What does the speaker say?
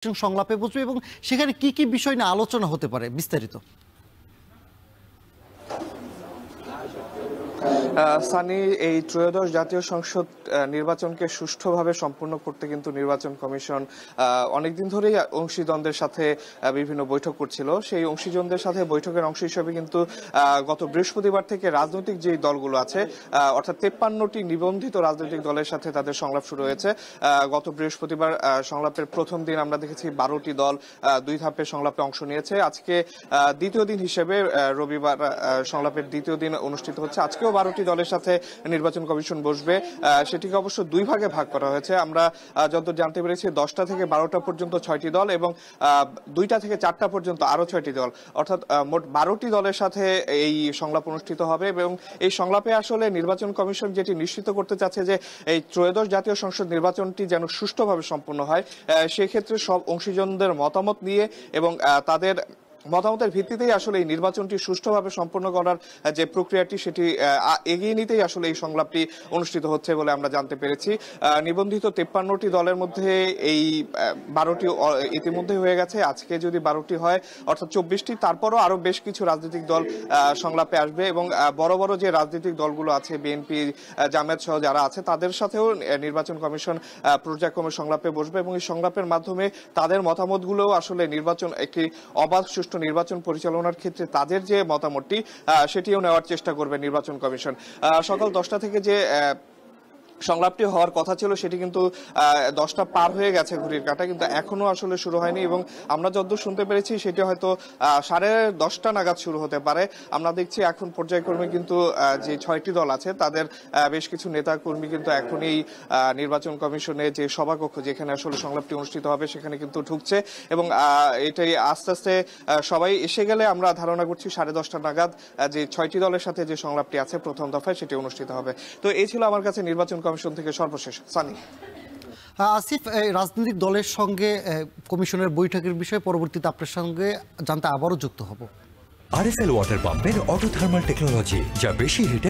সংলাপে বসবে এবং সেখানে কি কি বিষয় নিয়ে আলোচনা হতে পারে বিস্তারিত? সানি, এই ত্রয়োদশ জাতীয় সংসদ নির্বাচনকে সুষ্ঠুভাবে সম্পন্ন করতে কিন্তু নির্বাচন কমিশন অনেকদিন ধরেই অংশীজনদের সাথে বিভিন্ন বৈঠক করছিল। সেই অংশীজনদের সাথে বৈঠকের অংশ হিসেবে কিন্তু গত বৃহস্পতিবার থেকে রাজনৈতিক যে দলগুলো আছে অর্থাৎ 53টি নিবন্ধিত রাজনৈতিক দলের সাথে তাদের সংলাপ শুরু হয়েছে। গত বৃহস্পতিবার সংলাপের প্রথম দিন আমরা দেখেছি 12টি দল 2 ধাপে সংলাপে অংশ নিয়েছে। আজকে দ্বিতীয় দিন হিসেবে রবিবার সংলাপের দ্বিতীয় দিন অনুষ্ঠিত হচ্ছে। আজকেও 12টি দলের সাথে নির্বাচন কমিশন বসবে। সেটিকে অবশ্য 2 ভাগে ভাগ করা হয়েছে। আমরা যতদূর জানতে পেরেছি 10টা থেকে 12টা পর্যন্ত 6টি দল এবং 2টা থেকে 4টা পর্যন্ত আরো 6টি দল, অর্থাৎ মোট 12টি দলের সাথে এই সংলাপ অনুষ্ঠিত হবে। এবং এই সংলাপে আসলে নির্বাচন কমিশন যেটি নিশ্চিত করতে চাচ্ছে যে এই ত্রয়োদশ জাতীয় সংসদ নির্বাচনটি যেন সুষ্ঠুভাবে সম্পন্ন হয়, সেক্ষেত্রে সব অংশীজনদের মতামত নিয়ে এবং তাদের মতামতের ভিত্তিতেই আসলে এই নির্বাচনটি সুষ্ঠুভাবে সম্পন্ন করার যে প্রক্রিয়াটি সেটি এগিয়ে নিতেই আসলে এই সংলাপটি অনুষ্ঠিত হচ্ছে বলে আমরা জানতে পেরেছি। নিবন্ধিত 53টি দলের মধ্যে এই 12টি ইতিমধ্যে হয়ে গেছে। আজকে যদি 12টি হয় অর্থাৎ 24টি, তারপরও আরো বেশ কিছু রাজনৈতিক দল সংলাপে আসবে এবং বড় বড় যে রাজনৈতিক দলগুলো আছে, বিএনপি, জামায়াত সহ যারা আছে, তাদের সাথেও নির্বাচন কমিশন পর্যায়ক্রমে সংলাপে বসবে এবং এই সংলাপের মাধ্যমে তাদের মতামতগুলোও আসলে নির্বাচন একটি অবাধ সুষ্ঠু নির্বাচন পরিচালনার ক্ষেত্রে তাদের যে মতামতটি সেটিও নেওয়ার চেষ্টা করবে নির্বাচন কমিশন। সকাল 10টা থেকে যে সংলাপটি হওয়ার কথা ছিল সেটি কিন্তু 10টা পার হয়ে গেছে ঘড়ির কাঁটা, কিন্তু এখনো আসলে শুরু হয়নি এবং আমরা যতদূর শুনতে পেরেছি সেটি হয়তো 10:30 নাগাদ শুরু হতে পারে। আমরা দেখছি এখন পর্যায়ক্রমে কিন্তু যে 6টি দল আছে তাদের বেশ কিছু নেতা কর্মী কিন্তু এখনই নির্বাচন কমিশনে যে সভাকক্ষ যেখানে আসলে সংলাপটি অনুষ্ঠিত হবে সেখানে কিন্তু ঢুকছে এবং এটাই আস্তে আস্তে সবাই এসে গেলে আমরা ধারণা করছি 10:30 নাগাদ যে 6টি দলের সাথে যে সংলাপটি আছে প্রথম দফায় সেটি অনুষ্ঠিত হবে। তো এই ছিল আমার কাছে নির্বাচন কমিশন থেকে সর্বশেষ। সানি। আসিফ, রাজনৈতিক দলের সঙ্গে কমিশনের বৈঠকের বিষয়ে পরবর্তীতে আপনার সঙ্গে জানতে আবারও যুক্ত হব। আরএফএল ওয়াটার পাম্পের অটো থার্মাল টেকনোলজি, যা বেশি হিটে